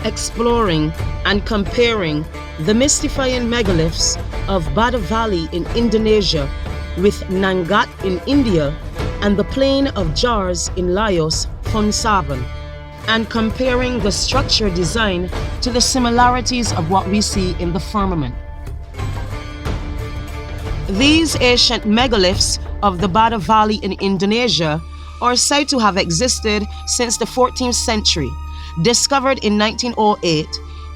exploring and comparing the mystifying megaliths of Bada Valley in Indonesia with Naneghat in India and the Plain of Jars in Laos, Firmament, and comparing the structure design to the similarities of what we see in the firmament. These ancient megaliths of the Bada Valley in Indonesia are said to have existed since the 14th century, discovered in 1908,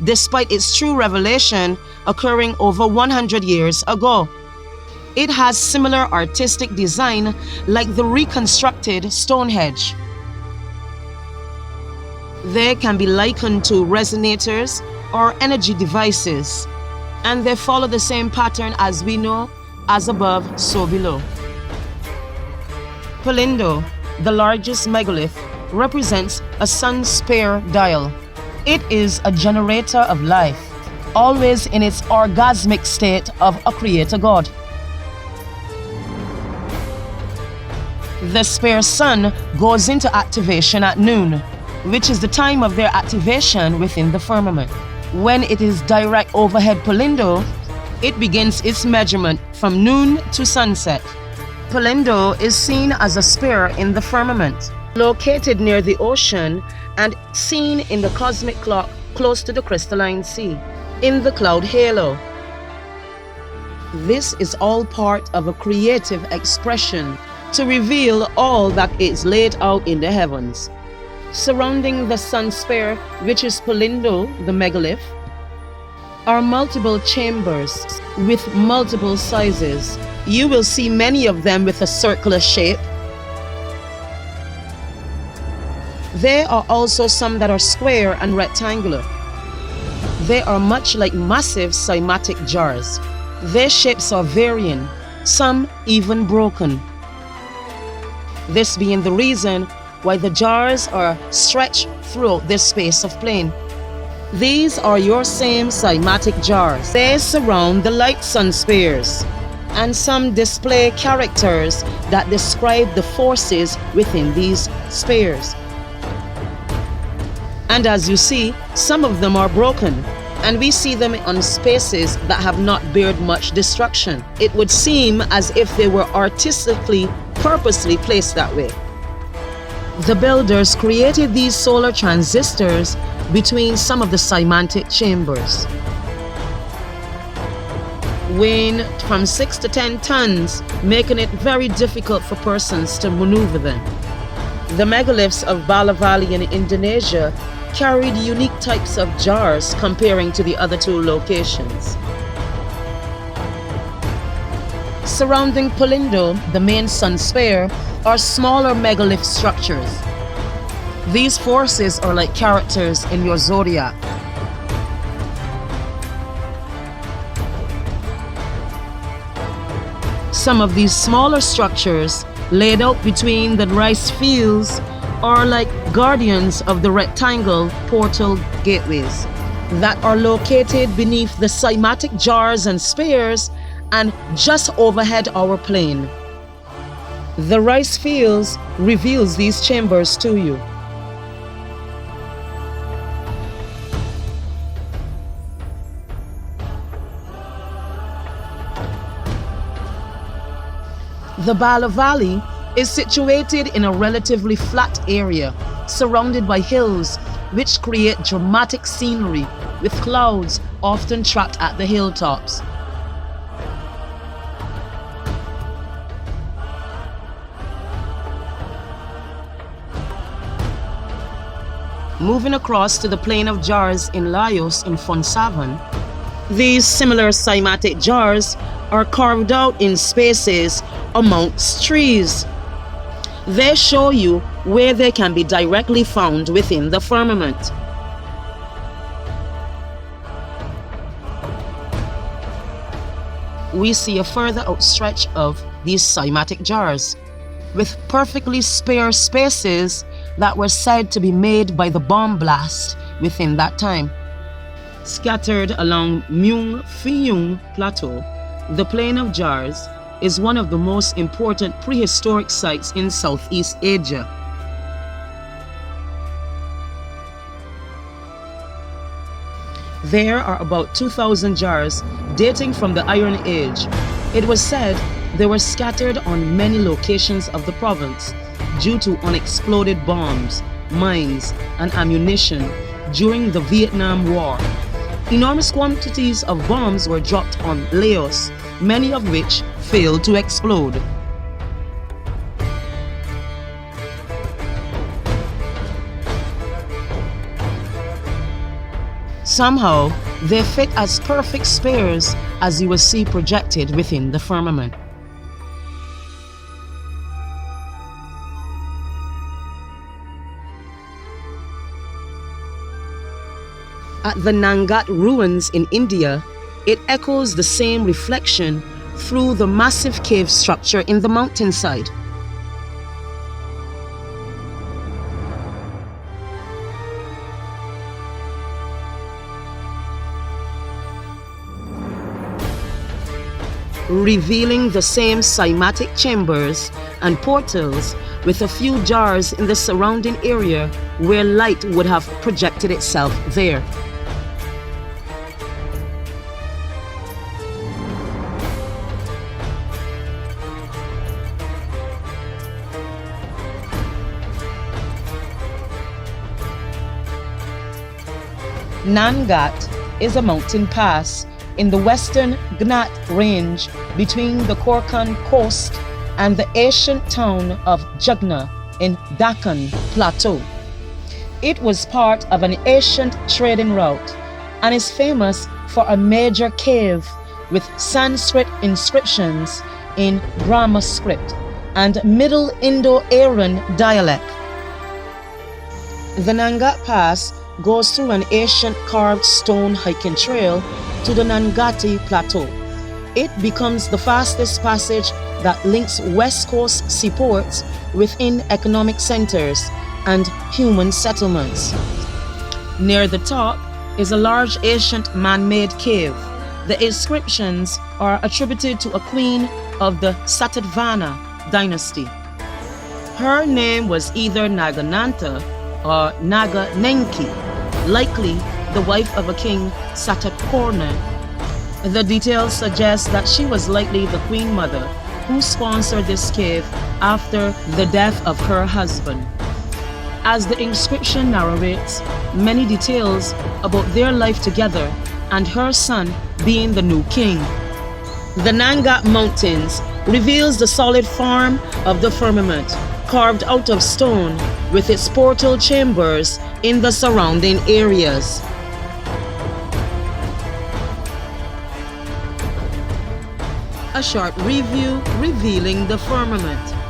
despite its true revelation occurring over 100 years ago. It has similar artistic design like the reconstructed Stonehenge. They can be likened to resonators or energy devices, and they follow the same pattern as we know, as above, so below. Palindo, the largest megalith, represents a sun spare dial. It is a generator of life, always in its orgasmic state of a creator god. The spare sun goes into activation at noon, which is the time of their activation within the firmament. When it is direct overhead Palindo, it begins its measurement from noon to sunset. Palindo is seen as a sphere in the firmament, located near the ocean and seen in the cosmic clock close to the crystalline sea, in the cloud halo. This is all part of a creative expression to reveal all that is laid out in the heavens. Surrounding the sun sphere, which is Palindo, the megalith, are multiple chambers with multiple sizes. You will see many of them with a circular shape. There are also some that are square and rectangular. They are much like massive cymatic jars. Their shapes are varying, some even broken. This being the reason why the jars are stretched throughout this space of plane. These are your same cymatic jars. They surround the light sun spheres, and some display characters that describe the forces within these spheres. And as you see, some of them are broken, and we see them on spaces that have not bared much destruction. It would seem as if they were artistically, purposely placed that way. The builders created these solar transistors between some of the cymatic chambers, weighing from 6 to 10 tons, making it very difficult for persons to maneuver them. The megaliths of Bada Valley in Indonesia carried unique types of jars comparing to the other two locations. Surrounding Palindo, the main sun sphere, are smaller megalith structures. These forces are like characters in your zodiac. Some of these smaller structures, laid out between the rice fields, are like guardians of the rectangle portal gateways that are located beneath the cymatic jars and spheres and just overhead our plane. The rice fields reveals these chambers to you. The Bada Valley is situated in a relatively flat area, surrounded by hills, which create dramatic scenery, with clouds often trapped at the hilltops. Moving across to the Plain of Jars in Laos in Firmament, these similar cymatic jars are carved out in spaces amongst trees. They show you where they can be directly found within the firmament. We see a further outstretch of these cymatic jars, with perfectly spare spaces that were said to be made by the bomb blast within that time. Scattered along Myung Fiyung Plateau, the Plain of Jars is one of the most important prehistoric sites in Southeast Asia. There are about 2,000 jars dating from the Iron Age. It was said they were scattered on many locations of the province due to unexploded bombs, mines, and ammunition during the Vietnam War. Enormous quantities of bombs were dropped on Laos, many of which failed to explode. Somehow, they fit as perfect spheres as you will see projected within the firmament. At the Naneghat ruins in India, it echoes the same reflection through the massive cave structure in the mountainside. Revealing the same cymatic chambers and portals with a few jars in the surrounding area where light would have projected itself there. Naneghat is a mountain pass in the western Ghat range between the Konkan coast and the ancient town of Jugna in Deccan Plateau. It was part of an ancient trading route and is famous for a major cave with Sanskrit inscriptions in Brahma script and Middle Indo-Aryan dialect. The Naneghat Pass goes through an ancient carved stone hiking trail to the Naneghat Plateau. It becomes the fastest passage that links West Coast seaports within economic centers and human settlements. Near the top is a large ancient man-made cave. The inscriptions are attributed to a queen of the Satavahana dynasty. Her name was either Nagananta or Naganenki, likely the wife of a king Satapurna. The details suggest that she was likely the queen mother who sponsored this cave after the death of her husband. As the inscription narrates many details about their life together and her son being the new king. The Naneghat Mountains reveals the solid form of the firmament, carved out of stone with its portal chambers in the surrounding areas. A short review revealing the firmament.